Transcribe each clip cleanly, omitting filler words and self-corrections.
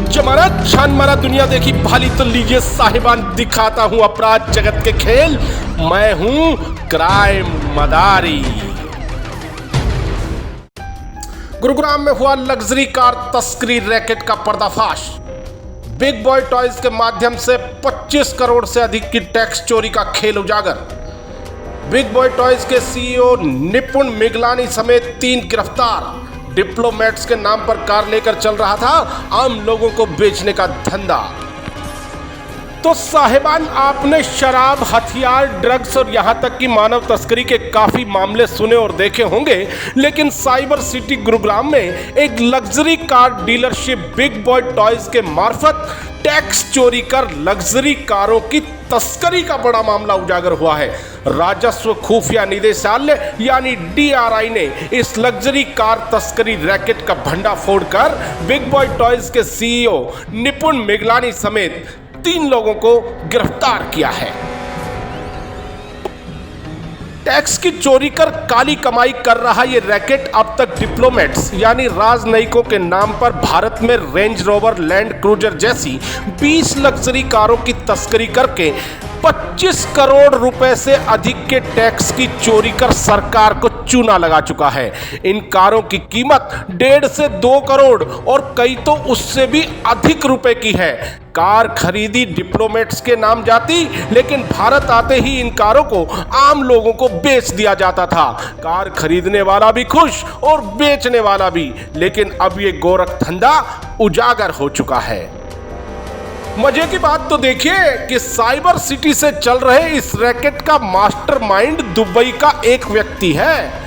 जमाना छान मारा दुनिया देखी भाली तो लीजिए साहिबान दिखाता हूं अपराध जगत के खेल। मैं हूं क्राइम मदारी। गुरुग्राम में हुआ लग्जरी कार तस्करी रैकेट का पर्दाफाश। बिग बॉय टॉयज के माध्यम से 25 करोड़ से अधिक की टैक्स चोरी का खेल उजागर। बिग बॉय टॉयज के सीईओ निपुण मिगलानी समेत 3 गिरफ्तार। डिप्लोमेट्स के नाम पर कार लेकर चल रहा था आम लोगों को बेचने का धंधा। तो साहिबान, आपने शराब, हथियार, ड्रग्स और यहां तक कि मानव तस्करी के काफी मामले सुने और देखे होंगे, लेकिन साइबर सिटी गुरुग्राम में एक luxury car dealership big boy toys के मार्फत टैक्स चोरी कर लग्जरी कारों की तस्करी का बड़ा मामला उजागर हुआ है। राजस्व खुफिया निदेशालय यानी DRI ने इस लग्जरी कार तस्करी रैकेट का भंडाफोड़ कर बिग बॉय टॉयज के CEO निपुण मिगलानी समेत 3 लोगों को गिरफ्तार किया है। टैक्स की चोरी कर काली कमाई कर रहा ये रैकेट अब तक डिप्लोमेट्स यानी राजनयिकों के नाम पर भारत में रेंज रोवर, लैंड क्रूजर जैसी 20 लग्जरी कारों की तस्करी करके 25 करोड़ रुपए से अधिक के टैक्स की चोरी कर सरकार को चूना लगा चुका है। इन कारों की कीमत 1.5 से 2 करोड़ और कई तो उससे भी अधिक रुपए की है। कार खरीदी डिप्लोमेट्स के नाम जाती, लेकिन भारत आते ही इन कारों को आम लोगों को बेच दिया जाता था। कार खरीदने वाला भी खुश और बेचने वाला भी, लेकिन अब ये गोरख धंधा उजागर हो चुका है। मजे की बात तो देखिए कि साइबर सिटी से चल रहे इस रैकेट का मास्टरमाइंड दुबई का एक व्यक्ति है।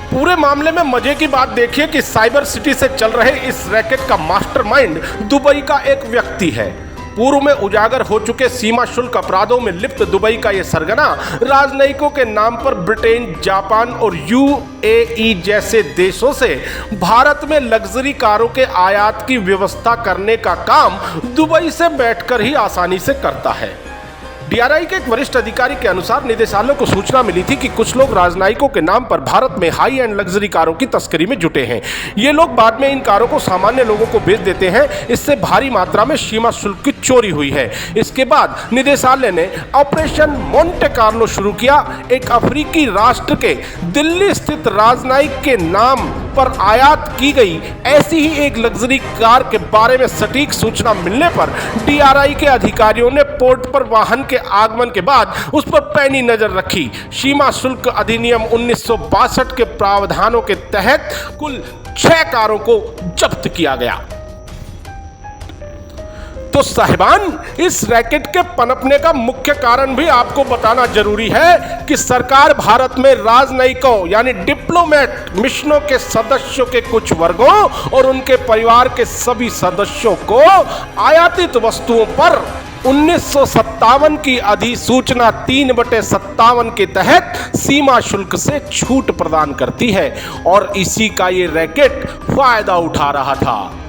पूरे मामले में मजे की बात देखिए कि साइबर सिटी से चल रहे इस रैकेट का मास्टरमाइंड दुबई का एक व्यक्ति है। पूर्व में उजागर हो चुके सीमा शुल्क अपराधों में लिप्त दुबई का यह सरगना राजनयिकों के नाम पर ब्रिटेन, जापान और UAE जैसे देशों से भारत में लग्जरी कारों के आयात की व्यवस्था करने का काम दुबई से बैठकर ही आसानी से करता है। DRI के एक वरिष्ठ अधिकारी के अनुसार निदेशालय को सूचना मिली थी कि कुछ लोग राजनयिकों के नाम पर भारत में हाई एंड लग्जरी कारों की तस्करी में जुटे हैं। ये लोग बाद में इन कारों को सामान्य लोगों को बेच देते हैं। इससे भारी मात्रा में सीमा शुल्क की चोरी हुई है। इसके बाद निदेशालय ने ऑपरेशन मोंटे कार्लो शुरू किया। एक अफ्रीकी राष्ट्र के दिल्ली स्थित राजनयिक के नाम पर आयात की गई ऐसी ही एक लग्जरी कार के बारे में सटीक सूचना मिलने पर DRI के अधिकारियों ने पोर्ट पर वाहन के आगमन के बाद उस पर पैनी नजर रखी। सीमा शुल्क अधिनियम 1962 के प्रावधानों के तहत कुल 6 कारों को जब्त किया गया। तो साहिबान, इस रैकेट के पनपने का मुख्य कारण भी आपको बताना जरूरी है कि सरकार भारत में राजनयिकों यानी डिप्लोमेट मिशनों के सदस्यों के कुछ वर्गों और उनके परिवार के सभी सदस्यों को आयातित वस्तुओं पर 1957 की अधिसूचना 3/57 के तहत सीमा शुल्क से छूट प्रदान करती है और इसी का ये रैकेट फायदा उठा रहा था।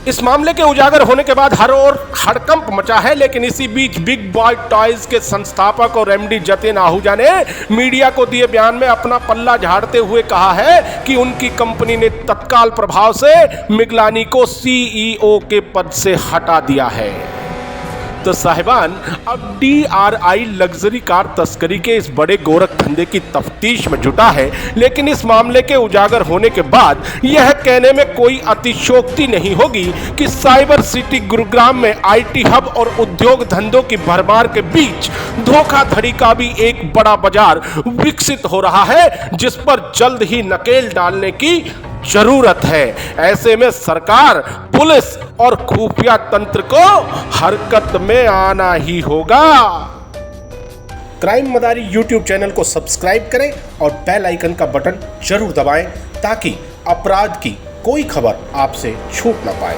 इस मामले के उजागर होने के बाद हर ओर हड़कंप मचा है, लेकिन इसी बीच बिग बॉय टॉयज के संस्थापक और MD जतिन आहूजा ने मीडिया को दिए बयान में अपना पल्ला झाड़ते हुए कहा है कि उनकी कंपनी ने तत्काल प्रभाव से मिगलानी को CEO के पद से हटा दिया है। तो साहिबान, अब DRI लग्जरी कार तस्करी के इस बड़े गोरख धंधे की तफ्तीश में जुटा है, लेकिन इस मामले के उजागर होने के बाद यह कहने में कोई अतिशयोक्ति नहीं होगी कि साइबर सिटी गुरुग्राम में IT हब और उद्योग धंधों की भरमार के बीच धोखाधड़ी का भी एक बड़ा बाजार विकसित हो रहा है, जिस पर जल्द ही नकेल डालने की जरूरत है। ऐसे में सरकार, पुलिस और खुफिया तंत्र को हरकत में आना ही होगा। क्राइम मदारी YouTube चैनल को सब्सक्राइब करें और बेल आइकन का बटन जरूर दबाएं ताकि अपराध की कोई खबर आपसे छूट ना पाए।